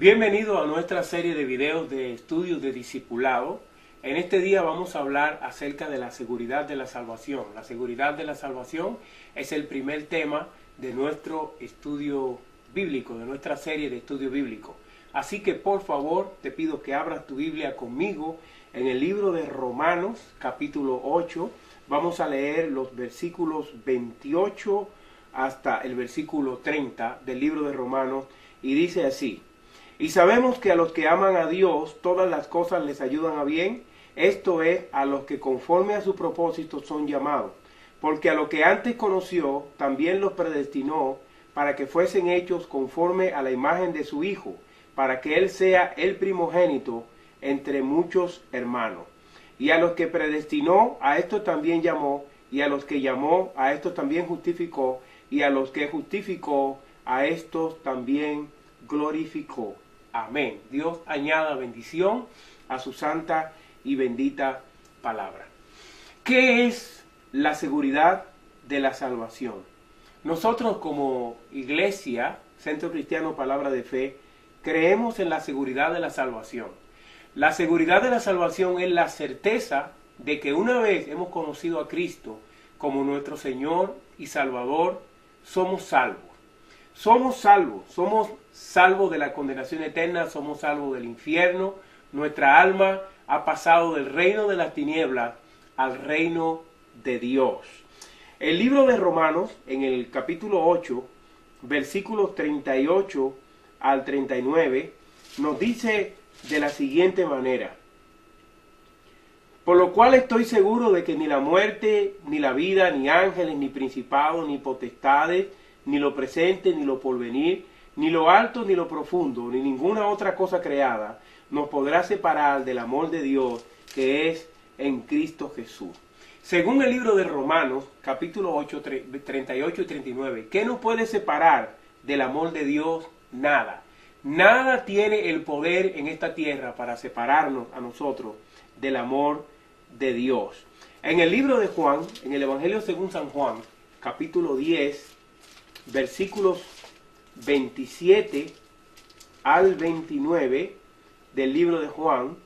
Bienvenido a nuestra serie de videos de estudios de discipulado. En este día vamos a hablar acerca de la seguridad de la salvación. La seguridad de la salvación es el primer tema de nuestro estudio bíblico, de nuestra serie de estudio bíblico. Así que por favor te pido que abras tu Biblia conmigo en el libro de Romanos, capítulo 8. Vamos a leer los versículos 28 hasta el versículo 30 del libro de Romanos y dice así: Y sabemos que a los que aman a Dios todas las cosas les ayudan a bien, esto es, a los que conforme a su propósito son llamados. Porque a los que antes conoció, también los predestinó para que fuesen hechos conforme a la imagen de su Hijo, para que Él sea el primogénito entre muchos hermanos. Y a los que predestinó, a estos también llamó, y a los que llamó, a estos también justificó, y a los que justificó, a estos también glorificó. Amén. Dios añada bendición a su santa y bendita palabra. ¿Qué es la seguridad de la salvación? Nosotros como iglesia, Centro Cristiano Palabra de Fe, creemos en la seguridad de la salvación. La seguridad de la salvación es la certeza de que una vez hemos conocido a Cristo como nuestro Señor y Salvador, somos salvos. Somos salvos de la condenación eterna, somos salvos del infierno. Nuestra alma ha pasado del reino de las tinieblas al reino de Dios. El libro de Romanos, en el capítulo 8, versículos 38 al 39, nos dice de la siguiente manera: Por lo cual estoy seguro de que ni la muerte, ni la vida, ni ángeles, ni principados, ni potestades, ni lo presente, ni lo porvenir, ni lo alto, ni lo profundo, ni ninguna otra cosa creada, nos podrá separar del amor de Dios que es en Cristo Jesús. Según el libro de Romanos, capítulo 8, 38 y 39, ¿qué nos puede separar del amor de Dios? Nada. Nada tiene el poder en esta tierra para separarnos a nosotros del amor de Dios. En el libro de Juan, en el Evangelio según San Juan, capítulo 10, versículos 27 al 29 del libro de Juan,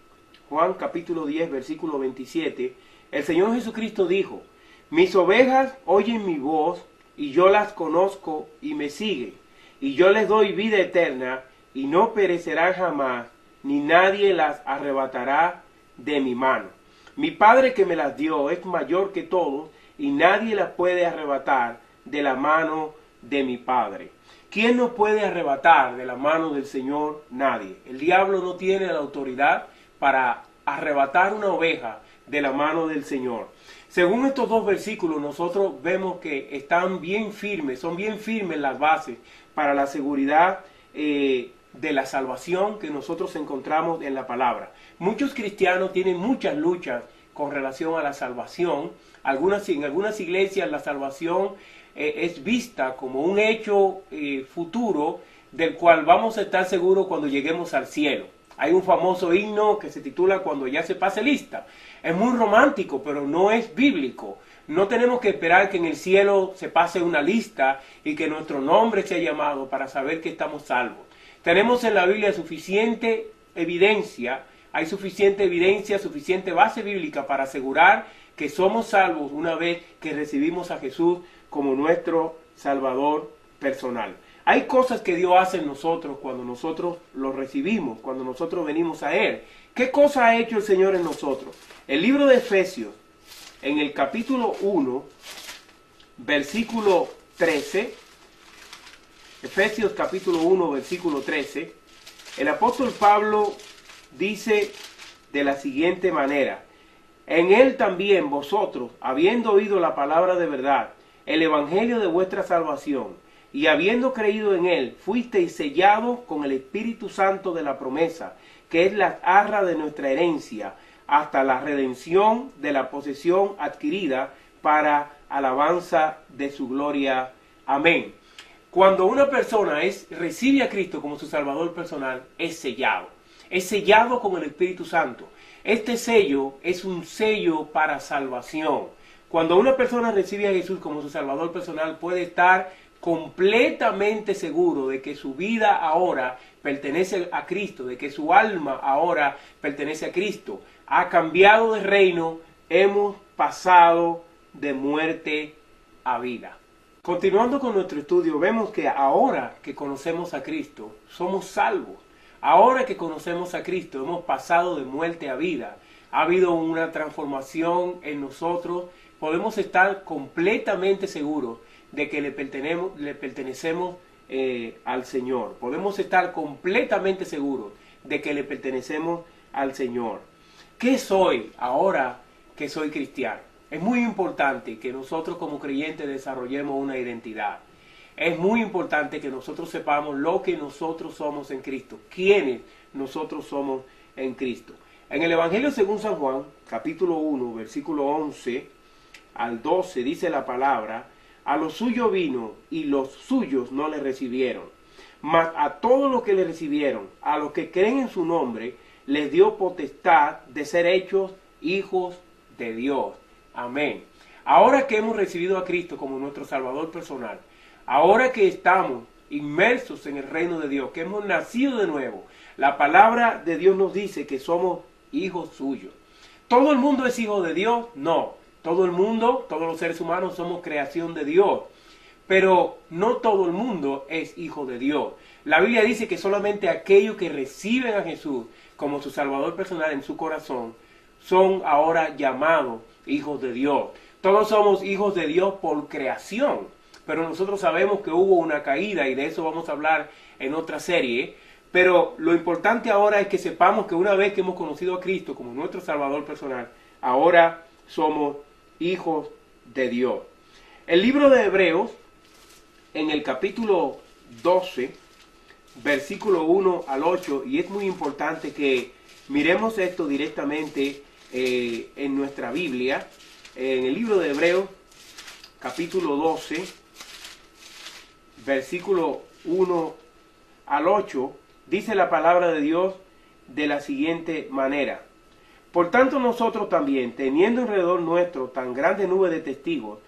Juan capítulo 10, versículo 27, el Señor Jesucristo dijo: Mis ovejas oyen mi voz, y yo las conozco y me siguen, y yo les doy vida eterna, y no perecerán jamás, ni nadie las arrebatará de mi mano. Mi Padre que me las dio es mayor que todos, y nadie las puede arrebatar de la mano de mi Padre. ¿Quién nos puede arrebatar de la mano del Señor? Nadie. El diablo no tiene la autoridad para arrebatar una oveja de la mano del Señor. Según estos dos versículos, nosotros vemos que están bien firmes, son bien firmes las bases para la seguridad de la salvación que nosotros encontramos en la palabra. Muchos cristianos tienen muchas luchas con relación a la salvación. En algunas iglesias la salvación es vista como un hecho futuro del cual vamos a estar seguros cuando lleguemos al cielo. Hay un famoso himno que se titula Cuando ya se pase lista. Es muy romántico, pero no es bíblico. No tenemos que esperar que en el cielo se pase una lista y que nuestro nombre sea llamado para saber que estamos salvos. Tenemos en la Biblia suficiente evidencia, hay suficiente evidencia, suficiente base bíblica para asegurar que somos salvos una vez que recibimos a Jesús como nuestro Salvador personal. Hay cosas que Dios hace en nosotros cuando nosotros lo recibimos, cuando nosotros venimos a Él. ¿Qué cosa ha hecho el Señor en nosotros? El libro de Efesios, en el capítulo 1, versículo 13, Efesios capítulo 1, versículo 13, el apóstol Pablo dice de la siguiente manera: En Él también vosotros, habiendo oído la palabra de verdad, el evangelio de vuestra salvación, y habiendo creído en Él, fuisteis sellados con el Espíritu Santo de la promesa, que es la arra de nuestra herencia, hasta la redención de la posesión adquirida para alabanza de su gloria. Amén. Cuando una persona recibe a Cristo como su Salvador personal, es sellado con el Espíritu Santo. Este sello es un sello para salvación. Cuando una persona recibe a Jesús como su Salvador personal, puede estar completamente seguro de que su vida ahora pertenece a Cristo, de que su alma ahora pertenece a Cristo, ha cambiado de reino, hemos pasado de muerte a vida. Continuando con nuestro estudio, vemos que ahora que conocemos a Cristo, somos salvos. Ahora que conocemos a Cristo, hemos pasado de muerte a vida. Ha habido una transformación en nosotros. Podemos estar completamente seguros de que le pertenecemos al Señor. Podemos estar completamente seguros de que le pertenecemos al Señor. ¿Qué soy ahora que soy cristiano? Es muy importante que nosotros como creyentes desarrollemos una identidad. Es muy importante que nosotros sepamos lo que nosotros somos en Cristo, quiénes nosotros somos en Cristo. En el Evangelio según San Juan, capítulo 1, versículo 11 al 12, dice la palabra: a los suyos vino y los suyos no le recibieron. Mas a todos los que le recibieron, a los que creen en su nombre, les dio potestad de ser hechos hijos de Dios. Amén. Ahora que hemos recibido a Cristo como nuestro Salvador personal, ahora que estamos inmersos en el reino de Dios, que hemos nacido de nuevo, la palabra de Dios nos dice que somos hijos suyos. ¿Todo el mundo es hijo de Dios? No. Todo el mundo, todos los seres humanos somos creación de Dios. Pero no todo el mundo es hijo de Dios. La Biblia dice que solamente aquellos que reciben a Jesús como su Salvador personal en su corazón son ahora llamados hijos de Dios. Todos somos hijos de Dios por creación, pero nosotros sabemos que hubo una caída y de eso vamos a hablar en otra serie. Pero lo importante ahora es que sepamos que una vez que hemos conocido a Cristo como nuestro Salvador personal, ahora somos hijos de Dios. El libro de Hebreos, en el capítulo 12, versículo 1 al 8, y es muy importante que miremos esto directamente en nuestra Biblia. En el libro de Hebreos, capítulo 12, versículo 1 al 8, dice la palabra de Dios de la siguiente manera: por tanto nosotros también, teniendo alrededor nuestro tan grande nube de testigos,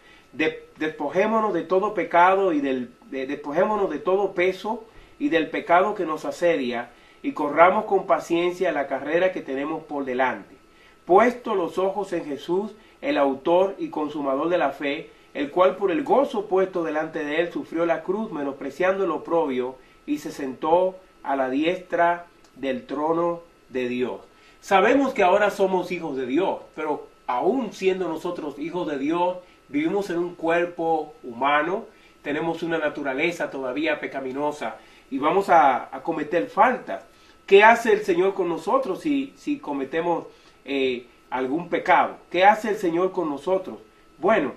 despojémonos de todo pecado y despojémonos de todo peso y del pecado que nos asedia, y corramos con paciencia la carrera que tenemos por delante, puesto los ojos en Jesús, el autor y consumador de la fe, el cual por el gozo puesto delante de él sufrió la cruz, menospreciando el oprobio, y se sentó a la diestra del trono de Dios. Sabemos que ahora somos hijos de Dios, pero aún siendo nosotros hijos de Dios, vivimos en un cuerpo humano, tenemos una naturaleza todavía pecaminosa y vamos a cometer faltas. ¿Qué hace el Señor con nosotros si cometemos algún pecado? ¿Qué hace el Señor con nosotros? Bueno,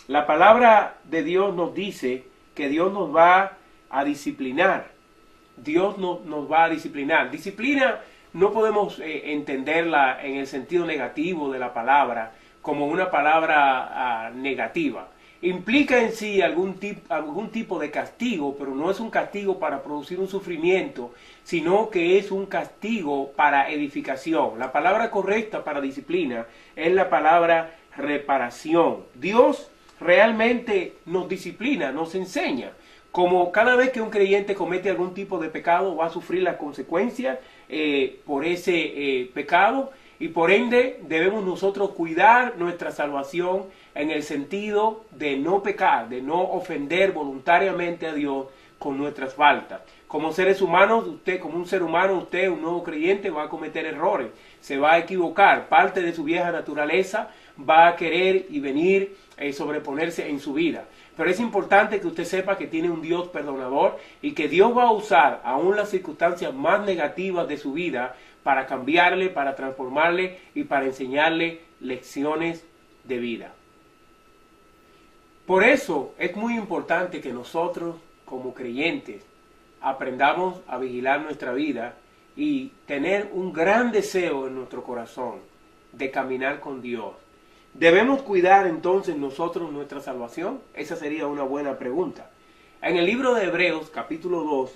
la palabra de Dios nos dice que Dios nos va a disciplinar. Dios nos va a disciplinar. Disciplina no podemos entenderla en el sentido negativo de la palabra, como una palabra negativa. Implica en sí algún tipo de castigo, pero no es un castigo para producir un sufrimiento, sino que es un castigo para edificación. La palabra correcta para disciplina es la palabra reparación. Dios realmente nos disciplina, nos enseña. Como cada vez que un creyente comete algún tipo de pecado, va a sufrir las consecuencias por ese pecado, y por ende debemos nosotros cuidar nuestra salvación en el sentido de no pecar, de no ofender voluntariamente a Dios con nuestras faltas. Como seres humanos, usted como un ser humano, usted, un nuevo creyente, va a cometer errores, se va a equivocar, parte de su vieja naturaleza va a querer y venir sobreponerse en su vida. Pero es importante que usted sepa que tiene un Dios perdonador y que Dios va a usar aún las circunstancias más negativas de su vida para cambiarle, para transformarle y para enseñarle lecciones de vida. Por eso es muy importante que nosotros como creyentes aprendamos a vigilar nuestra vida y tener un gran deseo en nuestro corazón de caminar con Dios. ¿Debemos cuidar entonces nosotros nuestra salvación? Esa sería una buena pregunta. En el libro de Hebreos, capítulo 2,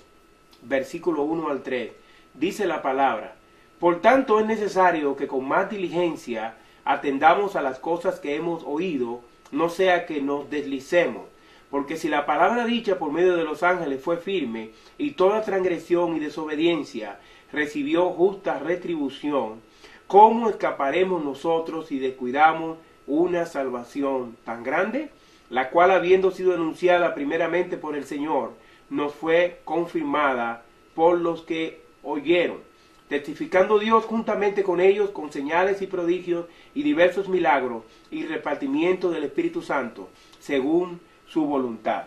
versículo 1 al 3, dice la palabra: por tanto es necesario que con más diligencia atendamos a las cosas que hemos oído, no sea que nos deslicemos. Porque si la palabra dicha por medio de los ángeles fue firme, y toda transgresión y desobediencia recibió justa retribución, ¿cómo escaparemos nosotros si descuidamos una salvación tan grande? La cual, habiendo sido anunciada primeramente por el Señor, nos fue confirmada por los que oyeron, testificando Dios juntamente con ellos con señales y prodigios y diversos milagros y repartimiento del Espíritu Santo, según su voluntad.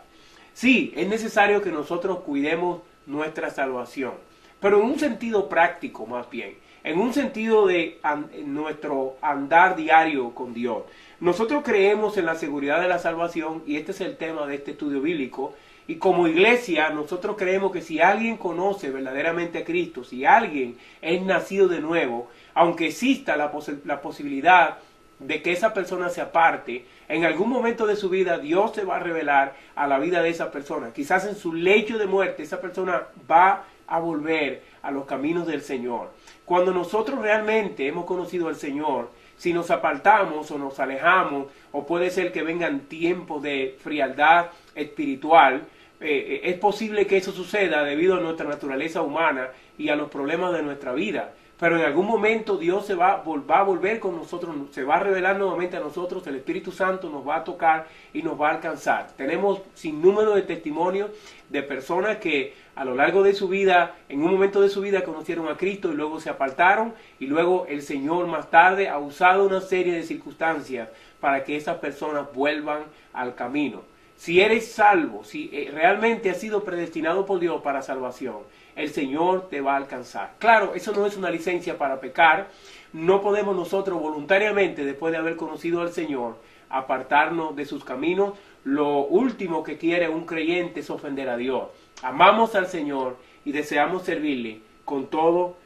Sí, es necesario que nosotros cuidemos nuestra salvación, pero en un sentido práctico más bien, en un sentido de nuestro andar diario con Dios. Nosotros creemos en la seguridad de la salvación, y este es el tema de este estudio bíblico, y como iglesia nosotros creemos que si alguien conoce verdaderamente a Cristo, si alguien es nacido de nuevo, aunque exista la posibilidad de que esa persona se aparte, en algún momento de su vida Dios se va a revelar a la vida de esa persona. Quizás en su lecho de muerte esa persona va a volver a los caminos del Señor. Cuando nosotros realmente hemos conocido al Señor, si nos apartamos o nos alejamos, o puede ser que vengan tiempos de frialdad espiritual, es posible que eso suceda debido a nuestra naturaleza humana y a los problemas de nuestra vida. Pero en algún momento Dios se va a volver con nosotros, se va a revelar nuevamente a nosotros, el Espíritu Santo nos va a tocar y nos va a alcanzar. Tenemos sin número de testimonios de personas que a lo largo de su vida, en un momento de su vida conocieron a Cristo y luego se apartaron, y luego el Señor más tarde ha usado una serie de circunstancias para que esas personas vuelvan al camino. Si eres salvo, si realmente has sido predestinado por Dios para salvación, el Señor te va a alcanzar. Claro, eso no es una licencia para pecar. No podemos nosotros voluntariamente, después de haber conocido al Señor, apartarnos de sus caminos. Lo último que quiere un creyente es ofender a Dios. Amamos al Señor y deseamos servirle con todo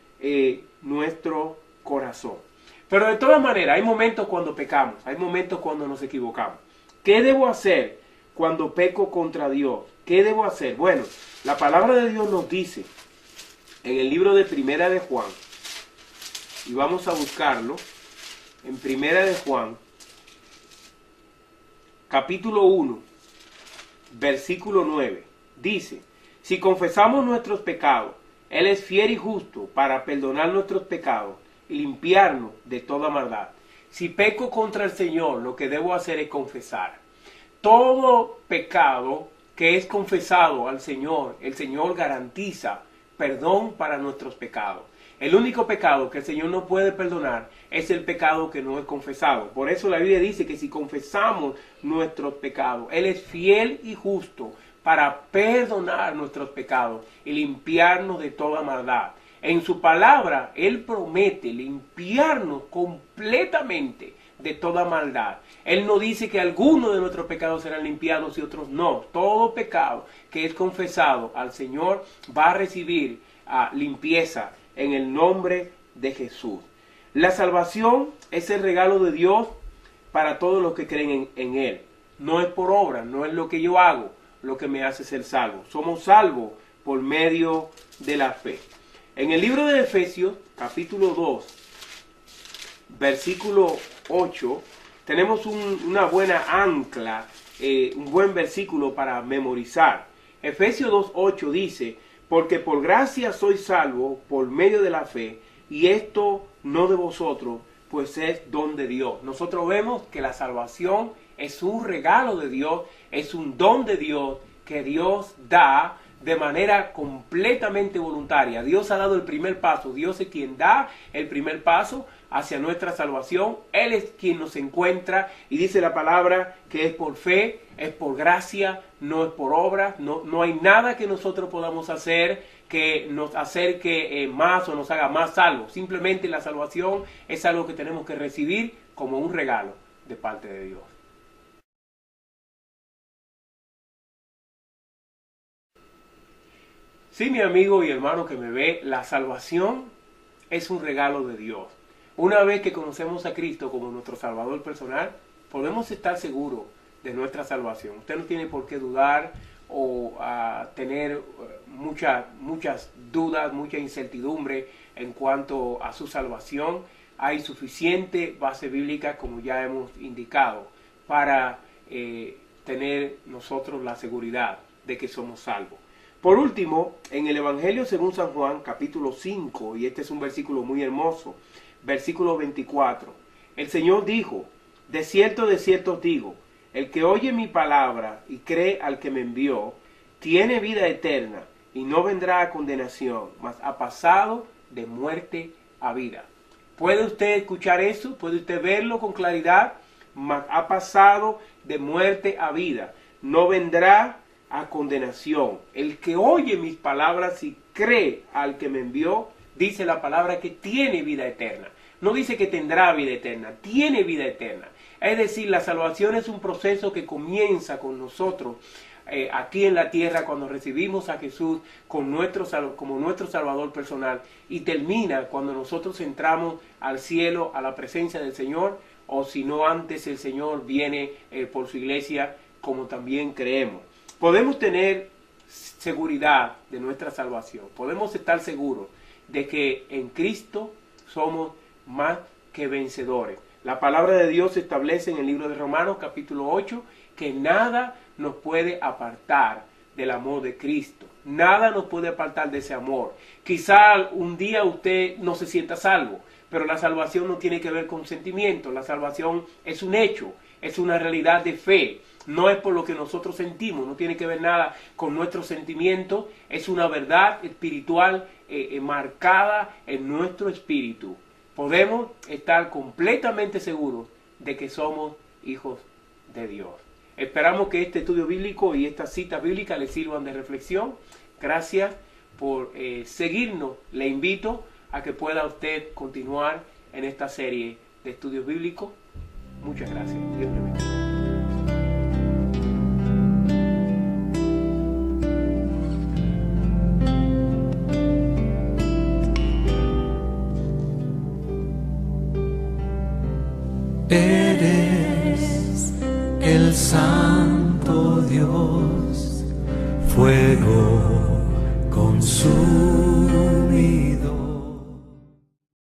nuestro corazón. Pero de todas maneras, hay momentos cuando pecamos, hay momentos cuando nos equivocamos. ¿Qué debo hacer cuando peco contra Dios? ¿Qué debo hacer? Bueno, la palabra de Dios nos dice en el libro de Primera de Juan, y vamos a buscarlo, en Primera de Juan, capítulo 1, versículo 9, dice: si confesamos nuestros pecados, Él es fiel y justo para perdonar nuestros pecados y limpiarnos de toda maldad. Si peco contra el Señor, lo que debo hacer es confesar. Todo pecado que es confesado al Señor, el Señor garantiza perdón para nuestros pecados. El único pecado que el Señor no puede perdonar es el pecado que no es confesado. Por eso la Biblia dice que si confesamos nuestros pecados, Él es fiel y justo para perdonar nuestros pecados y limpiarnos de toda maldad. En su palabra, Él promete limpiarnos completamente de toda maldad. Él no dice que algunos de nuestros pecados serán limpiados y otros no. Todo pecado que es confesado al Señor va a recibir limpieza en el nombre de Jesús. La salvación es el regalo de Dios para todos los que creen en Él. No es por obra, no es lo que yo hago lo que me hace ser salvo. Somos salvos por medio de la fe. En el libro de Efesios, capítulo 2, versículo 8, tenemos una buena ancla, un buen versículo para memorizar. Efesios 2:8 dice: porque por gracia sois salvos por medio de la fe, y esto no de vosotros, pues es don de Dios. Nosotros vemos que la salvación es un regalo de Dios, es un don de Dios que Dios da de manera completamente voluntaria. Dios ha dado el primer paso, Dios es quien da el primer paso hacia nuestra salvación. Él es quien nos encuentra, y dice la palabra que es por fe, es por gracia, no es por obra. No hay nada que nosotros podamos hacer que nos acerque más o nos haga más salvos. Simplemente la salvación es algo que tenemos que recibir como un regalo de parte de Dios. Sí, mi amigo y hermano que me ve, la salvación es un regalo de Dios. Una vez que conocemos a Cristo como nuestro Salvador personal, podemos estar seguros de nuestra salvación. Usted no tiene por qué dudar o tener muchas dudas, mucha incertidumbre en cuanto a su salvación. Hay suficiente base bíblica, como ya hemos indicado, para tener nosotros la seguridad de que somos salvos. Por último, en el Evangelio según San Juan, capítulo 5, y este es un versículo muy hermoso, versículo 24, el Señor dijo: de cierto os digo, el que oye mi palabra y cree al que me envió, tiene vida eterna y no vendrá a condenación, mas ha pasado de muerte a vida. ¿Puede usted escuchar eso? ¿Puede usted verlo con claridad? Mas ha pasado de muerte a vida, no vendrá a condenación. El que oye mis palabras y cree al que me envió, dice la palabra que tiene vida eterna. No dice que tendrá vida eterna, tiene vida eterna. Es decir, la salvación es un proceso que comienza con nosotros aquí en la tierra cuando recibimos a Jesús como nuestro Salvador personal, y termina cuando nosotros entramos al cielo, a la presencia del Señor, o si no antes el Señor viene por su iglesia, como también creemos. Podemos tener seguridad de nuestra salvación, podemos estar seguros de que en Cristo somos más que vencedores. La palabra de Dios establece en el libro de Romanos capítulo 8 que nada nos puede apartar del amor de Cristo. Nada nos puede apartar de ese amor. Quizá un día usted no se sienta salvo, pero la salvación no tiene que ver con sentimientos. La salvación es un hecho, es una realidad de fe. No es por lo que nosotros sentimos, no tiene que ver nada con nuestros sentimientos. Es una verdad espiritual marcada en nuestro espíritu. Podemos estar completamente seguros de que somos hijos de Dios. Esperamos que este estudio bíblico y esta cita bíblica les sirvan de reflexión. Gracias por seguirnos. Le invito a que pueda usted continuar en esta serie de estudios bíblicos. Muchas gracias. Dios le bendiga. Eres el Santo Dios, fuego consumido.